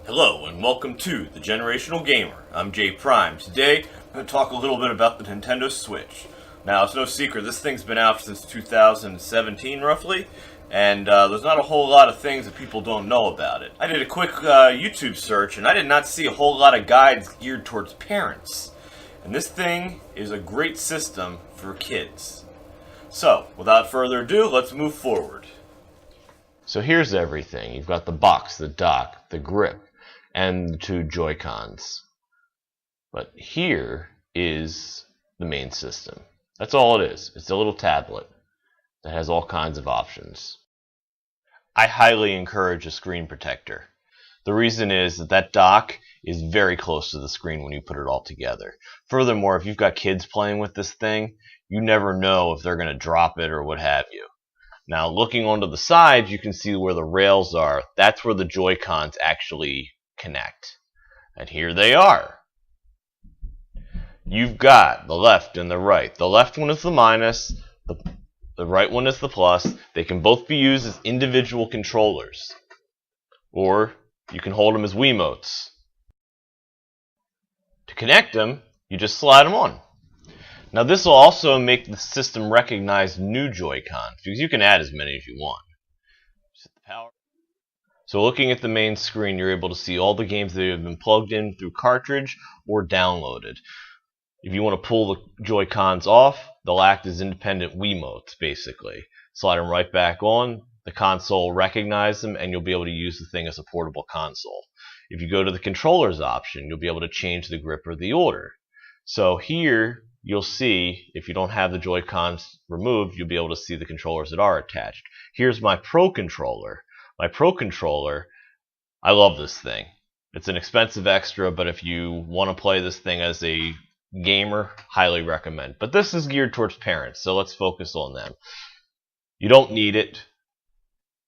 Hello and welcome to The Generational Gamer. I'm Jay Prime. Today, I'm going to talk a little bit about the Nintendo Switch. Now, it's no secret, this thing's been out since 2017 roughly, and there's not a whole lot of things that people don't know about it. I did a quick YouTube search, and I did not see a whole lot of guides geared towards parents. And this thing is a great system for kids. So, without further ado, let's move forward. So here's everything. You've got the box, the dock, the grip, and the two Joy-Cons. But here is the main system. That's all it is. It's a little tablet that has all kinds of options. I highly encourage a screen protector. The reason is that dock is very close to the screen when you put it all together. Furthermore, if you've got kids playing with this thing, you never know if they're going to drop it or what have you. Now, looking onto the sides, you can see where the rails are. That's where the Joy-Cons actually connect. And here they are. You've got the left and the right. The left one is the minus, the right one is the plus. They can both be used as individual controllers. Or you can hold them as Wiimotes. To connect them, you just slide them on. Now this will also make the system recognize new Joy-Cons, because you can add as many as you want. Set the power. So looking at the main screen, you're able to see all the games that have been plugged in through cartridge or downloaded. If you want to pull the Joy-Cons off, they'll act as independent Wiimotes, basically. Slide them right back on, the console will recognize them, and you'll be able to use the thing as a portable console. If you go to the controllers option, you'll be able to change the grip or the order. So here, you'll see, if you don't have the Joy-Cons removed, you'll be able to see the controllers that are attached. Here's my Pro Controller. My Pro Controller, I love this thing. It's an expensive extra, but if you want to play this thing as a gamer, highly recommend. But this is geared towards parents, so let's focus on them. You don't need it,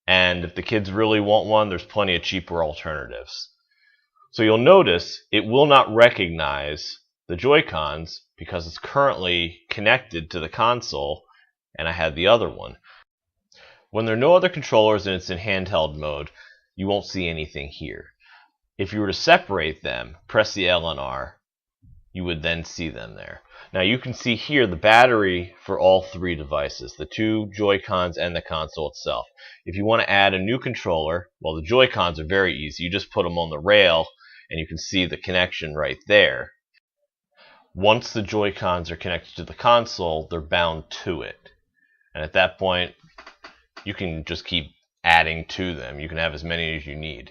and if the kids really want one, there's plenty of cheaper alternatives. So you'll notice it will not recognize the Joy-Cons because it's currently connected to the console, and I had the other one. When there are no other controllers and it's in handheld mode, you won't see anything here. If you were to separate them, press the L and R, you would then see them there. Now you can see here the battery for all three devices, the two Joy-Cons and the console itself. If you want to add a new controller, well, the Joy-Cons are very easy. You just put them on the rail and you can see the connection right there. Once the Joy-Cons are connected to the console, they're bound to it. And at that point, you can just keep adding to them. You can have as many as you need.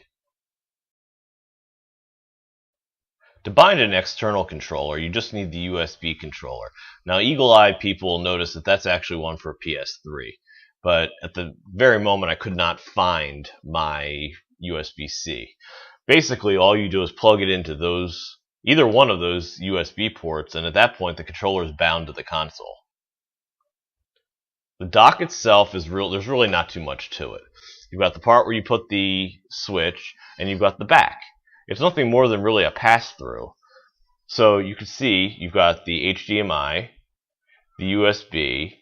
To bind an external controller, you just need the USB controller. Now, eagle-eyed people will notice that that's actually one for PS3. But at the very moment, I could not find my USB-C. Basically, all you do is plug it into either one of those USB ports, and at that point, the controller is bound to the console. The dock itself is there's really not too much to it. You've got the part where you put the switch, and you've got the back. It's nothing more than really a pass-through. So you can see you've got the HDMI, the USB,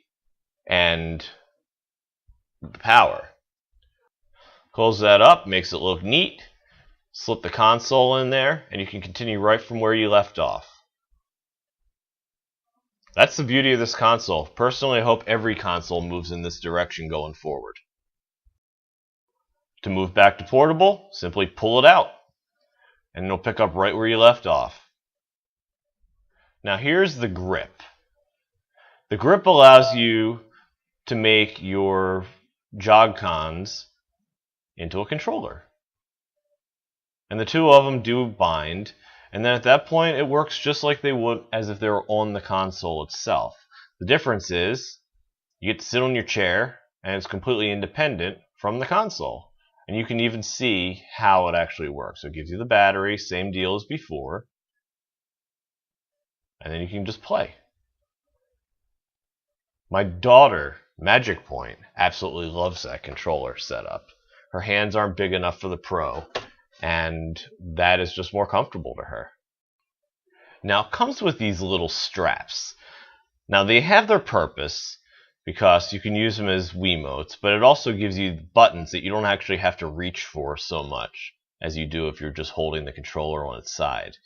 and the power. Close that up, makes it look neat. Slip the console in there, and you can continue right from where you left off. That's the beauty of this console. Personally, I hope every console moves in this direction going forward. To move back to portable, simply pull it out, and it'll pick up right where you left off. Now here's the grip. The grip allows you to make your Joy-Cons into a controller. And the two of them do bind, and then at that point it works just like they would as if they were on the console itself. The difference is you get to sit on your chair and it's completely independent from the console. And you can even see how it actually works. So it gives you the battery, same deal as before, and then you can just play. My daughter, Magic Point, absolutely loves that controller setup. Her hands aren't big enough for the Pro, and that is just more comfortable to her. Now it comes with these little straps. Now they have their purpose because you can use them as Wiimotes, but it also gives you buttons that you don't actually have to reach for so much. as you do if you're just holding the controller on its side.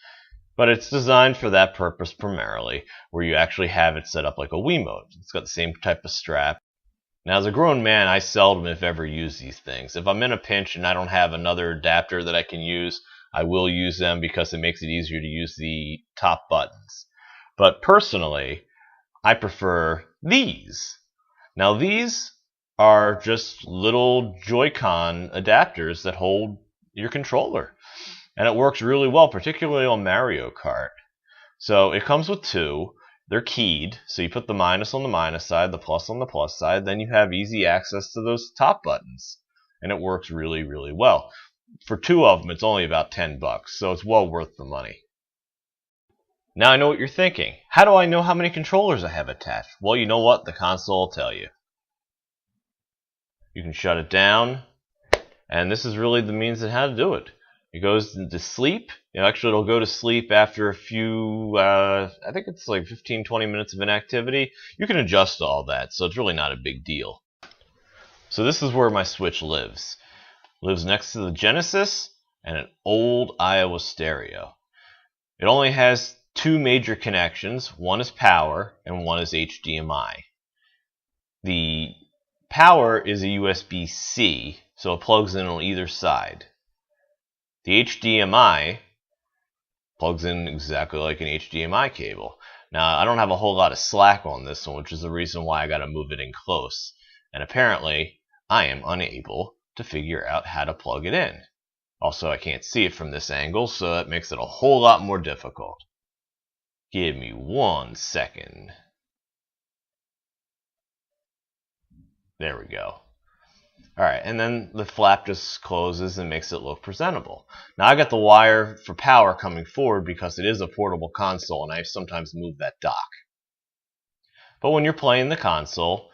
But it's designed for that purpose primarily, where you actually have it set up like a Wiimote. It's got the same type of strap. Now, as a grown man, I seldom, if ever, use these things. If I'm in a pinch and I don't have another adapter that I can use, I will use them because it makes it easier to use the top buttons. But personally, I prefer these. Now, these are just little Joy-Con adapters that hold your controller. And it works really well, particularly on Mario Kart. So it comes with two. They're keyed, so you put the minus on the minus side, the plus on the plus side, then you have easy access to those top buttons. And it works really, really well. For two of them, it's only about $10, so it's well worth the money. Now I know what you're thinking. How do I know how many controllers I have attached? Well, you know what? The console will tell you. You can shut it down, and this is really the means of how to do it. It goes into sleep. Actually, it'll go to sleep after a few, I think it's like 15-20 minutes of inactivity. You can adjust all that, so it's really not a big deal. So this is where my Switch lives. It lives next to the Genesis and an old Iowa stereo. It only has two major connections. One is power and one is HDMI. The power is a USB-C, so it plugs in on either side. The HDMI plugs in exactly like an HDMI cable. Now, I don't have a whole lot of slack on this one, which is the reason why I got to move it in close. And apparently, I am unable to figure out how to plug it in. Also, I can't see it from this angle, so that makes it a whole lot more difficult. Give me 1 second. There we go. Alright, and then the flap just closes and makes it look presentable. Now I got the wire for power coming forward because it is a portable console and I sometimes move that dock. But when you're playing the console,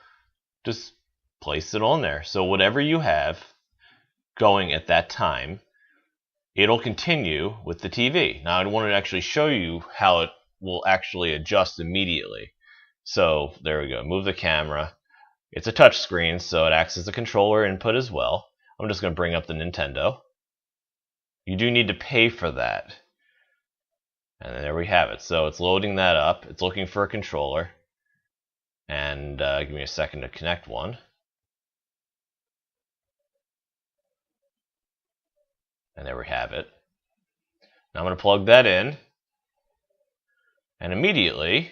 just place it on there. So whatever you have going at that time, it'll continue with the TV. Now I want to actually show you how it will actually adjust immediately. So there we go, move the camera. It's a touch screen, so it acts as a controller input as well. I'm just going to bring up the Nintendo. You do need to pay for that. And there we have it. So it's loading that up. It's looking for a controller. And give me a second to connect one. And there we have it. Now I'm going to plug that in. And immediately,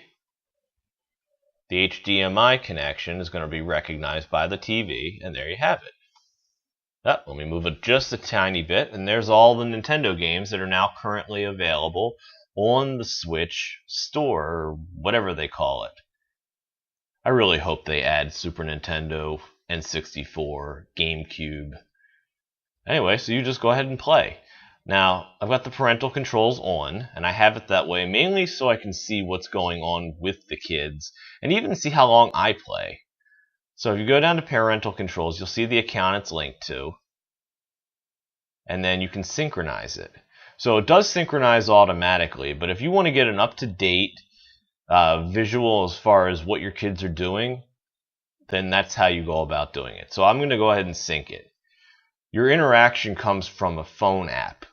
the HDMI connection is going to be recognized by the TV, and there you have it. Let me move it just a tiny bit, and there's all the Nintendo games that are now currently available on the Switch store, or whatever they call it. I really hope they add Super Nintendo, N64, GameCube. Anyway, so you just go ahead and play. Now, I've got the parental controls on, and I have it that way mainly so I can see what's going on with the kids, and even see how long I play. So if you go down to parental controls, you'll see the account it's linked to, and then you can synchronize it. So it does synchronize automatically, but if you want to get an up-to-date visual as far as what your kids are doing, then that's how you go about doing it. So I'm going to go ahead and sync it. Your interaction comes from a phone app.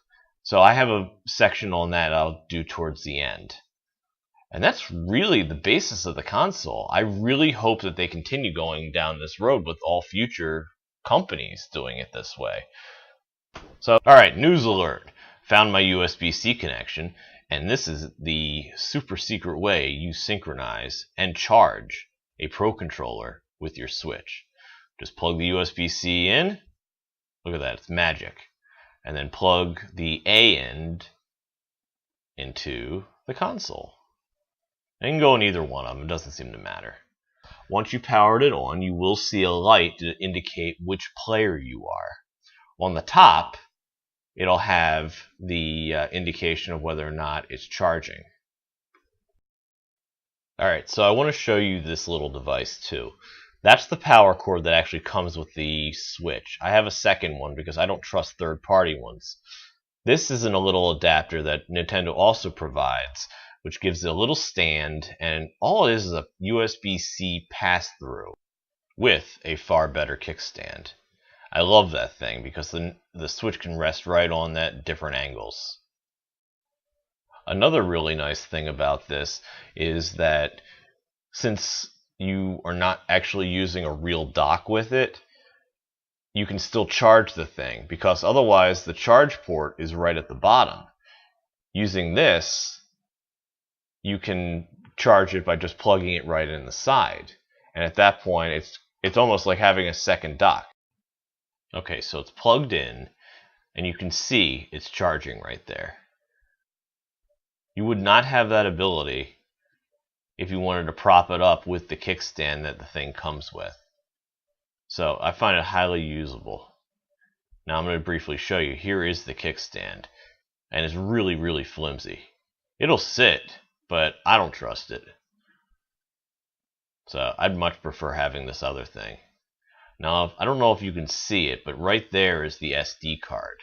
So I have a section on that I'll do towards the end. And that's really the basis of the console. I really hope that they continue going down this road with all future companies doing it this way. So, alright, news alert. Found my USB-C connection, and this is the super secret way you synchronize and charge a Pro controller with your Switch. Just plug the USB-C in. Look at that, it's magic. And then plug the A end into the console. And you can go in either one of them, it doesn't seem to matter. Once you powered it on, you will see a light to indicate which player you are. On the top, it'll have the indication of whether or not it's charging. Alright, so I want to show you this little device too. That's the power cord that actually comes with the Switch. I have a second one because I don't trust third-party ones. This is in a little adapter that Nintendo also provides, which gives it a little stand, and all it is a USB-C pass-through with a far better kickstand. I love that thing because the switch can rest right on that at different angles. Another really nice thing about this is that since you are not actually using a real dock with it, you can still charge the thing, because otherwise the charge port is right at the bottom. Using this, you can charge it by just plugging it right in the side. And at that point, it's almost like having a second dock. Okay, so it's plugged in, and you can see it's charging right there. You would not have that ability if you wanted to prop it up with the kickstand that the thing comes with. So I find it highly usable. Now I'm going to briefly show you. Here is the kickstand, and it's really, really flimsy. It'll sit, but I don't trust it. So I'd much prefer having this other thing. Now, I don't know if you can see it, but right there is the SD card.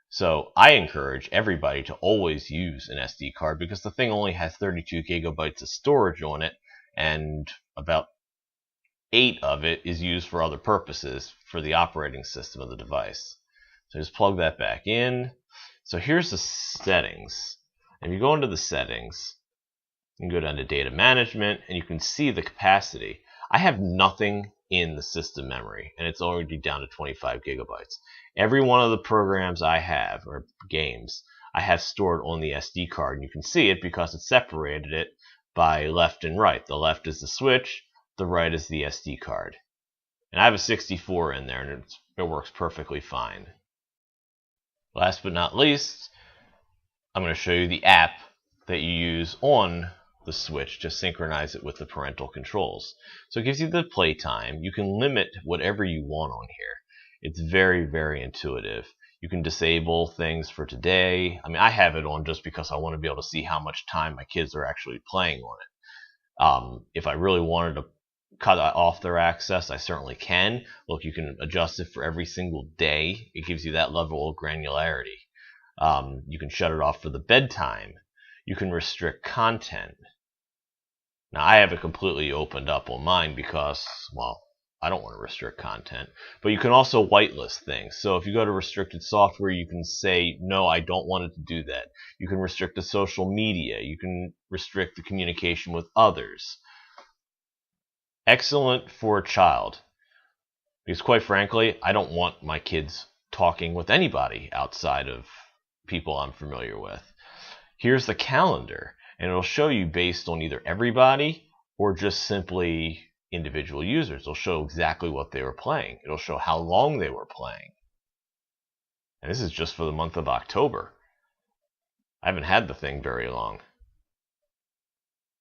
So I encourage everybody to always use an SD card because the thing only has 32 gigabytes of storage on it, and about 8 of it is used for other purposes for the operating system of the device. So just plug that back in. So here's the settings. And you go into the settings, you can go down to data management, and you can see the capacity. I have nothing in the system memory, and it's already down to 25 gigabytes. Every one of the programs I have, or games, I have stored on the SD card, and you can see it because it separated it by left and right. The left is the switch, the right is the SD card. And I have a 64 in there, and it works perfectly fine. Last but not least, I'm going to show you the app that you use on the switch to synchronize it with the parental controls. So it gives you the playtime. You can limit whatever you want on here. It's very, very intuitive. You can disable things for today. I mean, I have it on just because I want to be able to see how much time my kids are actually playing on it. If I really wanted to cut off their access, I certainly can. Look, you can adjust it for every single day. It gives you that level of granularity. You can shut it off for the bedtime. You can restrict content. Now, I have it completely opened up on mine because, well, I don't want to restrict content. But you can also whitelist things. So if you go to restricted software, you can say, no, I don't want it to do that. You can restrict the social media. You can restrict the communication with others. Excellent for a child. Because quite frankly, I don't want my kids talking with anybody outside of people I'm familiar with. Here's the calendar, and it'll show you based on either everybody or just simply individual users. It'll show exactly what they were playing. It'll show how long they were playing. And this is just for the month of October. I haven't had the thing very long.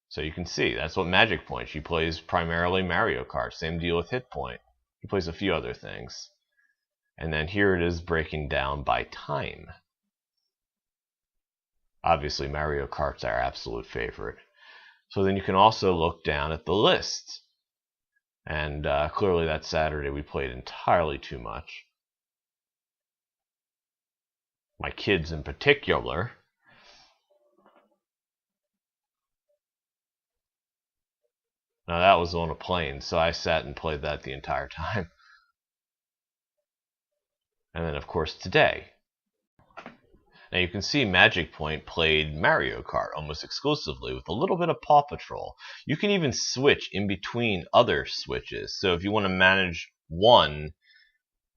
So you can see, that's what Magic Point. She plays primarily Mario Kart. Same deal with Hit Point. He plays a few other things. And then here it is breaking down by time. Obviously, Mario Kart's our absolute favorite. So then you can also look down at the list. And clearly that Saturday we played entirely too much. My kids in particular. Now that was on a plane, so I sat and played that the entire time. And then of course today. Now you can see Magic Point played Mario Kart almost exclusively with a little bit of Paw Patrol. You can even switch in between other switches. So if you want to manage one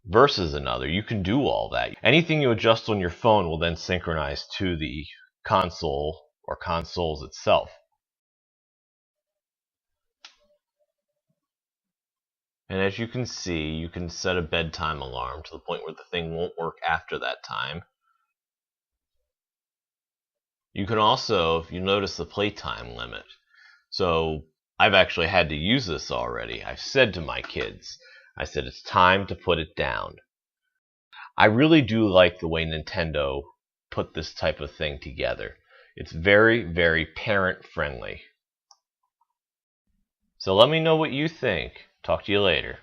versus another, you can do all that. Anything you adjust on your phone will then synchronize to the console or consoles itself. And as you can see, you can set a bedtime alarm to the point where the thing won't work after that time. You can also, if you notice, the playtime limit. So I've actually had to use this already. I've said to my kids, I said, it's time to put it down. I really do like the way Nintendo put this type of thing together. It's very, very parent friendly. So let me know what you think. Talk to you later.